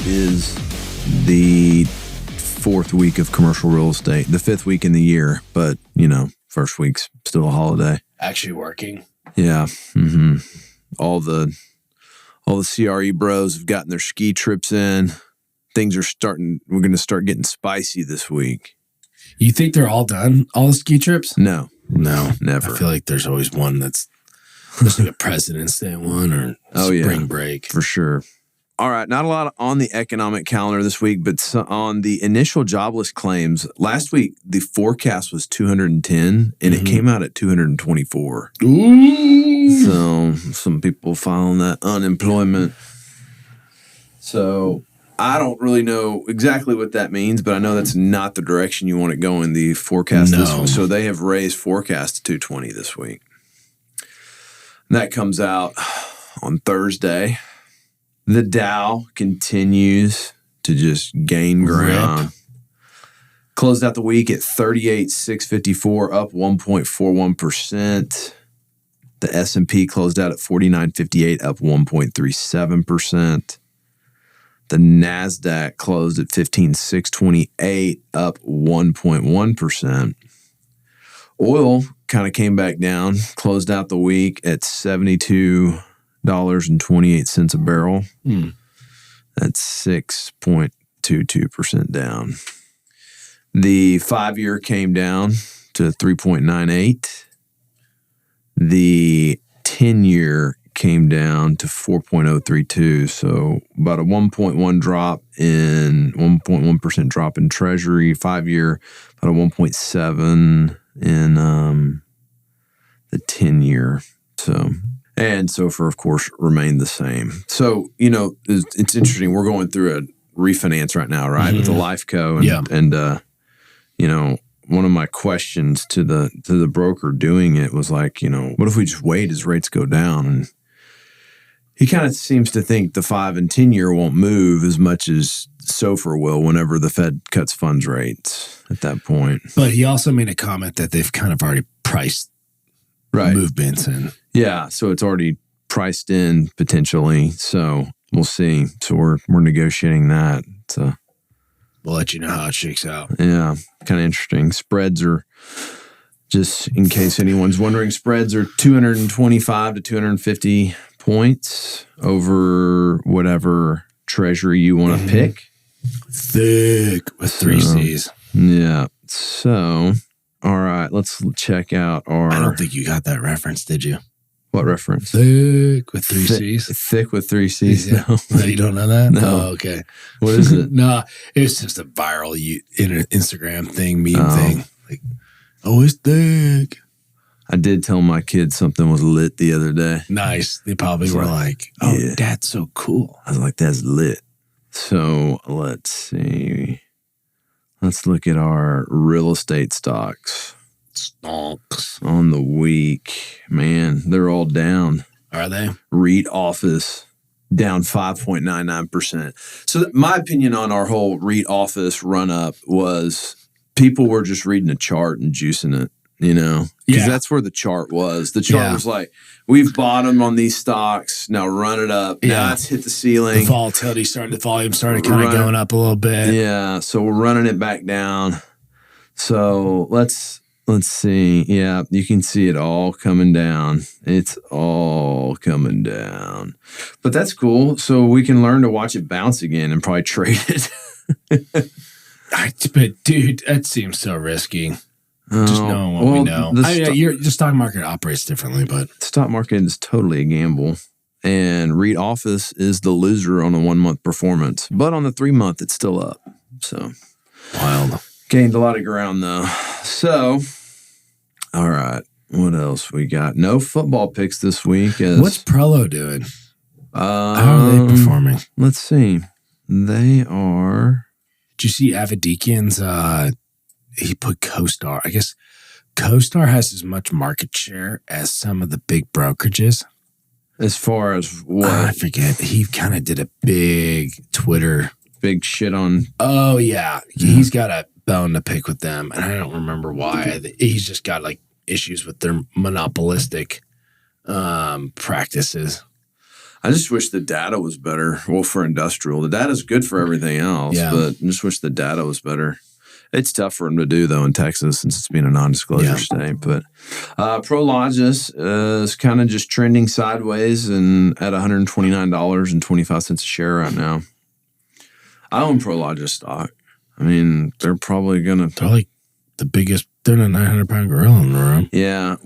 is the fourth week of commercial real estate, the fifth week in the year, but, first week's still a holiday. Actually working. Yeah. Mm-hmm. All the CRE bros have gotten their ski trips in. We're going to start getting spicy this week. You think they're all done, all the ski trips? No, never. I feel like there's always one that's like a President's Day one or spring break. For sure. All right, not a lot on the economic calendar this week, but on the initial jobless claims, last week the forecast was 210, and it came out at 224. Ooh. So some people filing that unemployment. So I don't really know exactly what that means, but I know that's not the direction you want to go in the forecast this week. So they have raised forecast to 220 this week. And that comes out on Thursday. The Dow continues to just gain ground. Closed out the week at 38,654, up 1.41%. The S&P closed out at 49.58, up 1.37%. The NASDAQ closed at 15,628, up 1.1%. Oil kind of came back down, closed out the week at $72.28 a barrel. That's 6.22% down. The 5-year came down to 3.98. The 10-year came down to 4.032. So about a 1.1% drop in Treasury. 5-year, about a 1.7 in the 10-year. And SOFR, of course, remained the same. So, it's interesting. We're going through a refinance right now, right? With the Life Co. And one of my questions to the broker doing it was like, what if we just wait as rates go down? And he kind of seems to think the 5 and 10-year won't move as much as SOFR will whenever the Fed cuts funds rates at that point. But he also made a comment that they've kind of already priced movements in. Yeah, so it's already priced in potentially. So we'll see. So we're negotiating that. So we'll let you know how it shakes out. Yeah, kind of interesting. Spreads are, just in case anyone's wondering, spreads are 225 to 250 points over whatever treasury you want to pick. Thick with 3 C's. Yeah. So, all right, let's check out our... I don't think you got that reference, did you? What reference? Thick with 3 C's. Thick with 3 C's. Yeah. No, you don't know that? No. Oh, okay. What is it? No, it was just a viral Instagram thing, meme thing. Like, it's thick. I did tell my kids something was lit the other day. Nice. They probably were like, that's so cool. I was like, that's lit. So let's see. Let's look at our real estate stocks. Stonks. On the week. Man, they're all down. Are they? REIT office down 5.99%. So my opinion on our whole REIT office run up was people were just reading a chart and juicing it. Because that's where the chart was. The chart was like, we've bottomed on these stocks. Now run it up. Now it's hit the ceiling. The volume started kind of going up a little bit. Yeah. So we're running it back down. So let's see. Yeah, you can see it all coming down. It's all coming down. But that's cool. So we can learn to watch it bounce again and probably trade it. But dude, that seems so risky. Just knowing what we know. The stock market operates differently, but the stock market is totally a gamble. And REIT office is the loser on a 1-month performance. But on the 3-month, it's still up. So wild. Gained a lot of ground, though. So, all right. What else we got? No football picks this week. What's Prelo doing? How are they performing? Let's see. They are... Did you see Avedikian's... he put CoStar. I guess CoStar has as much market share as some of the big brokerages. As far as what? I forget. He kind of did a big Twitter. Big shit on. Oh, yeah. He's got a bone to pick with them. And I don't remember why. He's just got like issues with their monopolistic practices. I just wish the data was better. Well, for industrial, the data's good for everything else, but I just wish the data was better. It's tough for them to do, though, in Texas since it's being a non-disclosure state. But Prologis is kind of just trending sideways and at $129.25 a share right now. I own Prologis stock. I mean, they're probably going to... They're like the biggest... They're a 900-pound gorilla in the room. Yeah.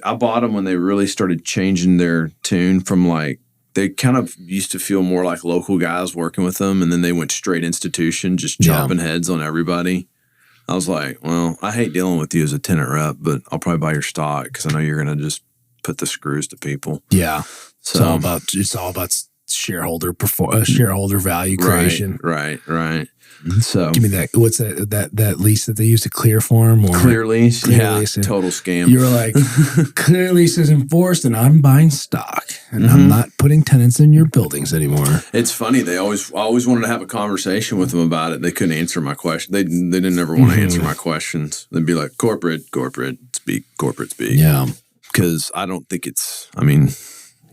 I bought them when they really started changing their tune from like... They kind of used to feel more like local guys working with them, and then they went straight institution, just chopping heads on everybody. I was like, well, I hate dealing with you as a tenant rep, but I'll probably buy your stock because I know you're going to just put the screws to people. Yeah. So it's all about shareholder value creation. Right. So give me that. What's that lease that they used to clear for them? Clear lease? Total scam. You were like, clear lease is enforced and I'm buying stock and I'm not putting tenants in your buildings anymore. It's funny. I always wanted to have a conversation with them about it. They couldn't answer my question. They didn't ever want to answer my questions. They'd be like, corporate speak. Yeah. Because I don't think it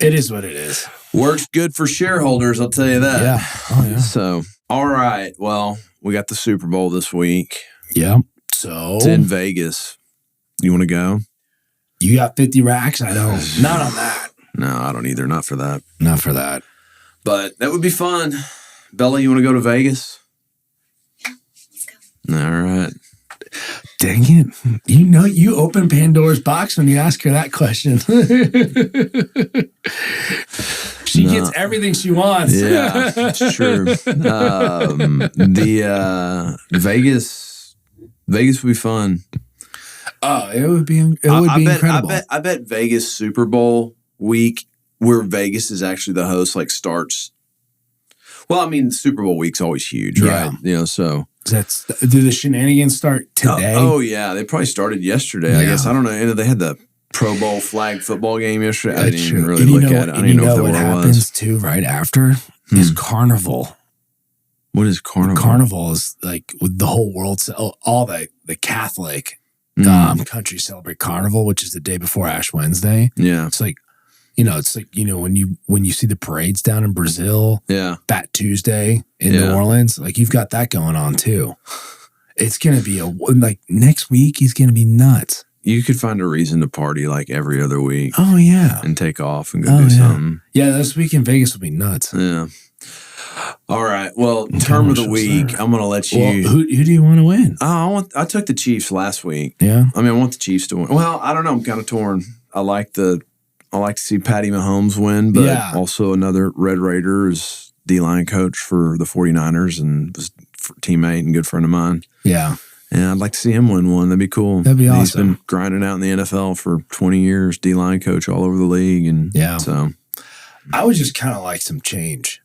is what it is. Works good for shareholders, I'll tell you that. Yeah. Oh, yeah. So, all right. Well, we got the Super Bowl this week. Yeah. So it's in Vegas. You want to go? You got 50 racks? I don't. Not on that. No, I don't either. Not for that. Not for that. But that would be fun. Bella, you want to go to Vegas? Let's go. All right. Dang it. You open Pandora's box when you ask her that question. She gets everything she wants. Yeah, it's true. Vegas would be fun. Oh, it would be incredible. I bet Vegas Super Bowl week, where Vegas is actually the host, like starts. Well, I mean, Super Bowl week's always huge, right? So do the shenanigans start today? Oh yeah, they probably started yesterday. I guess I don't know. They had the Pro Bowl flag football game yesterday. I didn't even really look at it. I didn't know what happens too right after is Carnival. What is Carnival? Carnival is like with the whole world, all the Catholic countries celebrate Carnival, which is the day before Ash Wednesday. Yeah, it's like when you see the parades down in Brazil. Yeah, Fat Tuesday in New Orleans, like you've got that going on too. It's gonna be next week. He's gonna be nuts. You could find a reason to party like every other week. Oh, yeah. And take off and go do something. Yeah, this week in Vegas will be nuts. Yeah. All right. Well, term of the week, I'm going to let you. Well, who do you want to win? I took the Chiefs last week. Yeah. I want the Chiefs to win. Well, I don't know. I'm kind of torn. I like to see Patty Mahomes win, but also another Red Raider is D-line coach for the 49ers and was a teammate and good friend of mine. Yeah. And I'd like to see him win one. That'd be cool. That'd be awesome. He's been grinding out in the NFL for 20 years, D-line coach all over the league. And so I would just kind of like some change.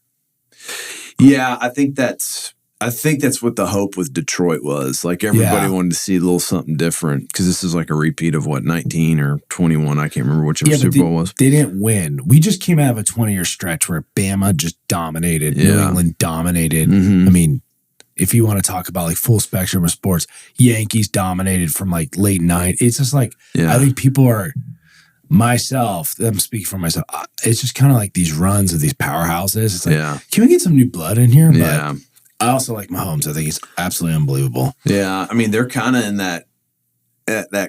Yeah, I think that's what the hope with Detroit was. Like everybody wanted to see a little something different because this is like a repeat of 19 or 21. I can't remember whichever Super Bowl was. They didn't win. We just came out of a 20-year stretch where Bama just dominated. New England dominated. Mm-hmm. I mean, if you want to talk about like full spectrum of sports, Yankees dominated from like late night. It's just like, I think people are, I'm speaking for myself. It's just kind of like these runs of these powerhouses. It's like, can we get some new blood in here? But I also like Mahomes. I think he's absolutely unbelievable. Yeah. I mean, they're kind of in that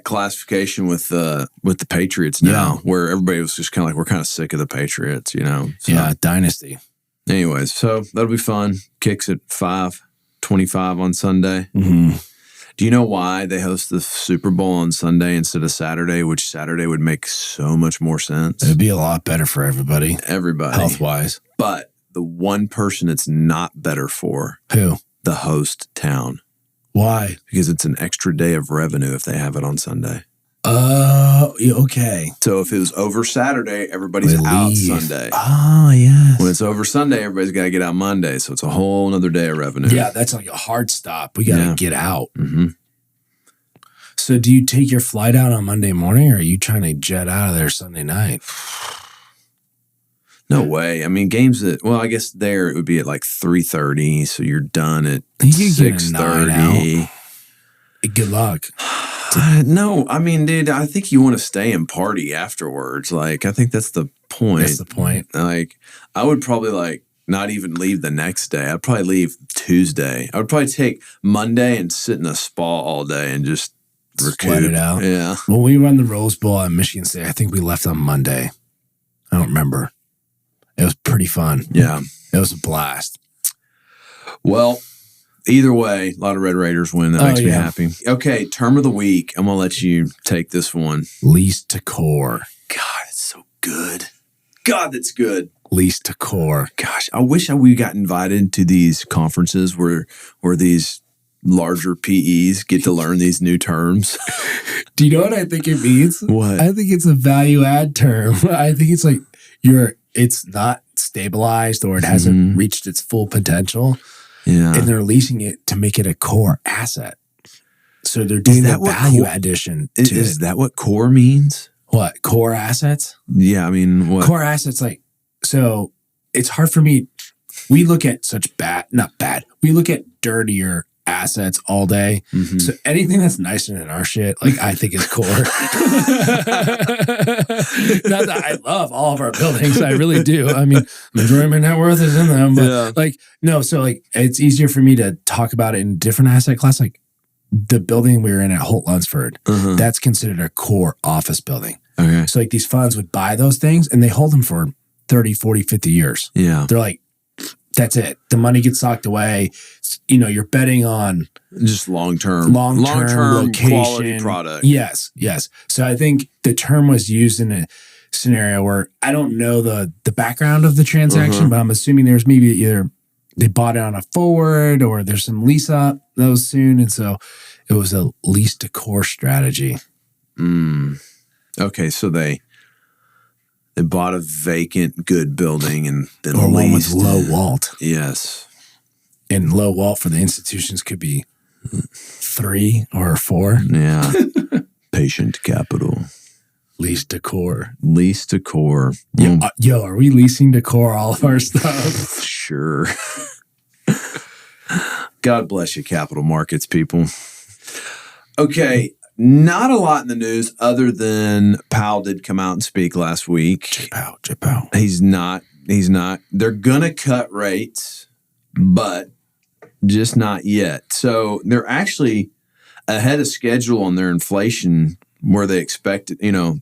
classification with the Patriots now, where everybody was just kind of like, we're kind of sick of the Patriots, So, dynasty. Anyways, so that'll be fun. Kicks at 5:25 on Sunday. Mm-hmm. Do you know why they host the Super Bowl on Sunday instead of Saturday, which Saturday would make so much more sense? It'd be a lot better for everybody. Health-wise. But the one person it's not better for. Who? The host town. Why? Because it's an extra day of revenue if they have it on Sunday. Okay. So if it was over Saturday, everybody's out Sunday. Oh, yes. When it's over Sunday, everybody's got to get out Monday. So it's a whole other day of revenue. Yeah, that's like a hard stop. We got to get out. Mm-hmm. So do you take your flight out on Monday morning or are you trying to jet out of there Sunday night? No way. I mean, games I guess there it would be at like 3:30. So you're done at 6:30. Good luck. No, I mean, dude, I think you want to stay and party afterwards. Like, I think that's the point. That's the point. Like, I would probably like not even leave the next day. I'd probably leave Tuesday. I would probably take Monday and sit in a spa all day and just sweat it out. Yeah. When we run the Rose Bowl at Michigan State, I think we left on Monday. I don't remember. It was pretty fun. Yeah. It was a blast. Well, either way, a lot of Red Raiders win. That makes me happy. Okay, term of the week. I'm going to let you take this one. Least to core. God, it's so good. God, that's good. Least to core. Gosh, I wish we got invited to these conferences where these larger PEs get to learn these new terms. Do you know what I think it means? What? I think it's a value add term. I think it's like it's not stabilized or it hasn't reached its full potential. Yeah. And they're leasing it to make it a core asset. So they're doing that value addition to it. Is that what core means? What? Core assets? Yeah, I mean, what? Core assets, so it's hard for me. We look at we look at dirtier assets all day. Mm-hmm. So anything that's nicer than our shit, I think is core. Not that I love all of our buildings. I really do. I mean, majority of my net worth is in them. But it's easier for me to talk about it in different asset class. Like the building we were in at Holt Lunsford, that's considered a core office building. Okay. So these funds would buy those things and they hold them for 30, 40, 50 years. Yeah. They're like, that's it. The money gets socked away. You're betting on just long-term location, quality product. Yes. So I think the term was used in a scenario where I don't know the background of the transaction, but I'm assuming there's maybe either they bought it on a forward or there's some lease up that was soon. And so it was a lease to core strategy. Okay. So they bought a vacant good building and then or leased. One with low WALT. Yes. And low WALT for the institutions could be 3 or 4. Yeah. Patient capital. Lease to core. Lease to core. Yo, are we leasing to core all of our stuff? Sure. God bless you, capital markets people. Okay. Not a lot in the news other than Powell did come out and speak last week. Chip out. He's not. They're going to cut rates, but just not yet. So they're actually ahead of schedule on their inflation where they expected,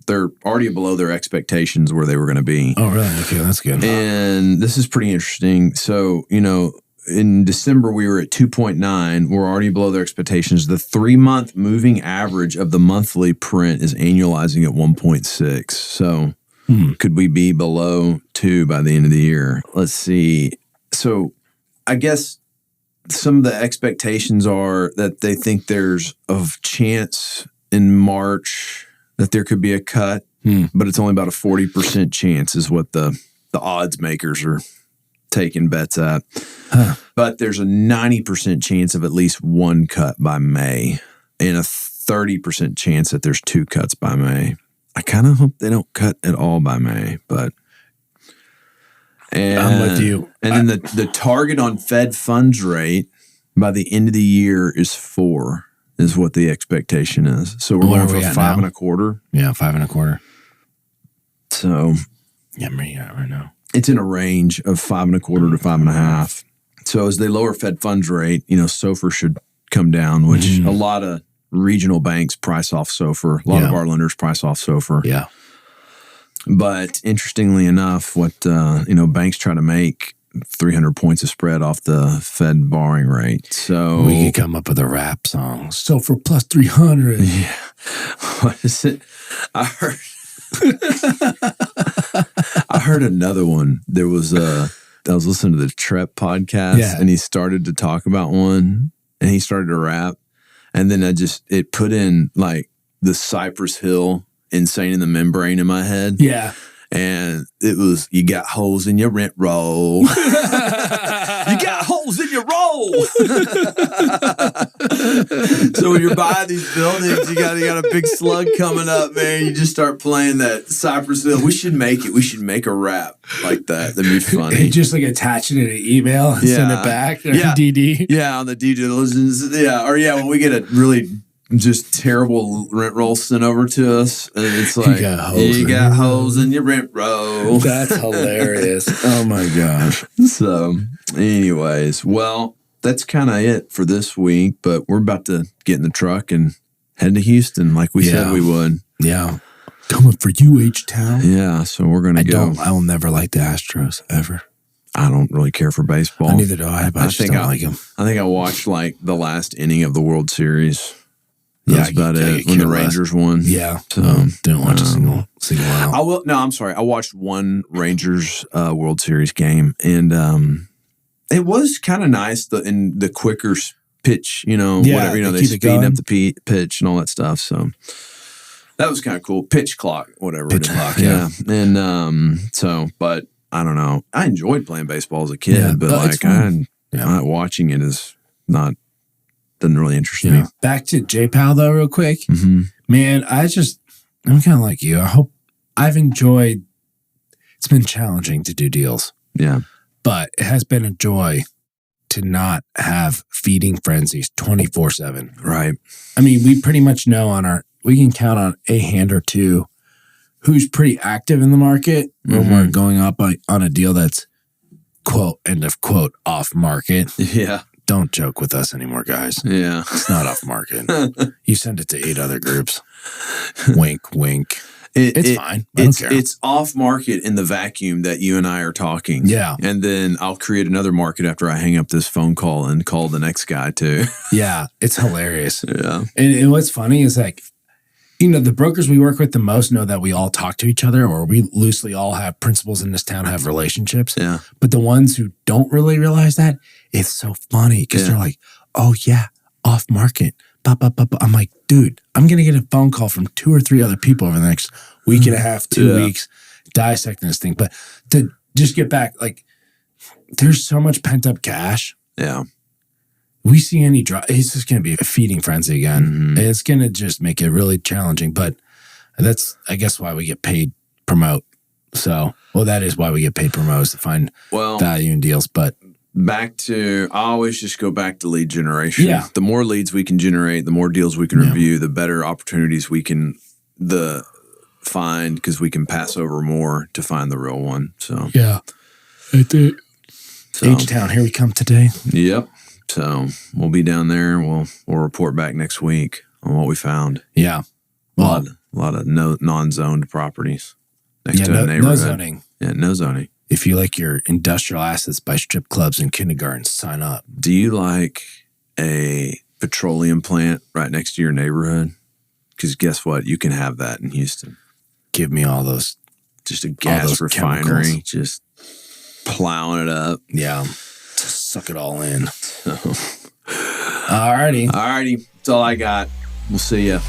they're already below their expectations where they were going to be. Oh, really? Okay, that's good. And this is pretty interesting. So, in December, we were at 2.9. We're already below their expectations. The 3-month moving average of the monthly print is annualizing at 1.6. So could we be below 2 by the end of the year? Let's see. So I guess some of the expectations are that they think there's a chance in March that there could be a cut, but it's only about a 40% chance is what the odds makers are taking bets at. But there's a 90% chance of at least one cut by May and a 30% chance that there's 2 cuts by May. I kind of hope they don't cut at all by May, but I'm with you. And then the target on Fed funds rate by the end of the year is 4 is what the expectation is. So we're going for 5.25. Yeah, 5.25. So yeah, I'm reading it right now. It's in a range of 5.25 to 5.5. So as they lower Fed funds rate, SOFR should come down, which a lot of regional banks price off SOFR. A lot of our lenders price off SOFR. Yeah. But interestingly enough, what banks try to make 300 points of spread off the Fed borrowing rate. So we could come up with a rap song. SOFR plus 300. Yeah. What is it? I heard another one. There was I was listening to the Trep podcast and he started to talk about one and he started to rap. And then it put in like the Cypress Hill Insane in the Membrane in my head. Yeah. And it was, you got holes in your rent roll. You got holes in your roll. So when you're buying these buildings, you got a big slug coming up, man. You just start playing that Cypress Hill. We should make it. We should make a rap like that. That'd be funny. Just like attach it in an email and send it back. Or DD. Yeah, on the due diligence. Yeah. Or when we get a really just terrible rent roll sent over to us. And it's like, you got holes in your rent roll. That's hilarious. Oh my gosh. So anyways, well, that's kind of it for this week, but we're about to get in the truck and head to Houston like we said we would. Yeah. Coming for you, H-Town. Yeah, so we're going to go. I will never like the Astros, ever. I don't really care for baseball. Neither do I, but I just don't like them. I think I watched like the last inning of the World Series. That's about it. When the Rangers won. Yeah. So didn't watch a single out. I'm sorry. I watched one Rangers World Series game, and it was kind of nice in the quicker pitch, whatever, they speeding up the pitch and all that stuff. So that was kind of cool. Pitch clock, whatever. Pitch clock, yeah. And but I don't know. I enjoyed playing baseball as a kid, but watching it doesn't really interest me. Back to J-Pal though, real quick. Mm-hmm. Man, I'm kind of like you. I've enjoyed. It's been challenging to do deals. Yeah, but it has been a joy to not have feeding frenzies 24/7. Right. I mean, we pretty much know we can count on a hand or two who's pretty active in the market when we're going up on a deal that's quote, end of quote, off market. Yeah. Don't joke with us anymore, guys. Yeah. It's not off market. You send it to 8 other groups. Wink, wink. It's fine. I don't care. It's off market in the vacuum that you and I are talking. Yeah. And then I'll create another market after I hang up this phone call and call the next guy too. Yeah. It's hilarious. Yeah. And what's funny is like, the brokers we work with the most know that we all talk to each other, or we loosely all have principals in this town, have relationships. Yeah. But the ones who don't really realize that, it's so funny because they're like, oh yeah, off market. I'm like, dude, I'm going to get a phone call from 2 or 3 other people over the next week and a half, 2 weeks, dissecting this thing. But to just get back, like, there's so much pent up cash. Yeah. We see any drop, it's just going to be a feeding frenzy again. Mm-hmm. It's going to just make it really challenging. But that's, I guess, why we get paid promote. So, that is why we get paid promote, is to find value in deals. But I always just go back to lead generation. Yeah. The more leads we can generate, the more deals we can review, the better opportunities we can find, because we can pass over more to find the real one. So yeah, H-Town, here we come today. Yep. So we'll be down there. We'll report back next week on what we found. Yeah. A lot of non-zoned properties next to a neighborhood. No zoning. Yeah, no zoning. If you like your industrial assets by strip clubs and kindergartens, sign up. Do you like a petroleum plant right next to your neighborhood? Because guess what? You can have that in Houston. Give me all those. Just a gas refinery. Chemicals. Just plowing it up. Yeah. Just suck it all in. Alrighty. That's all I got. We'll see ya.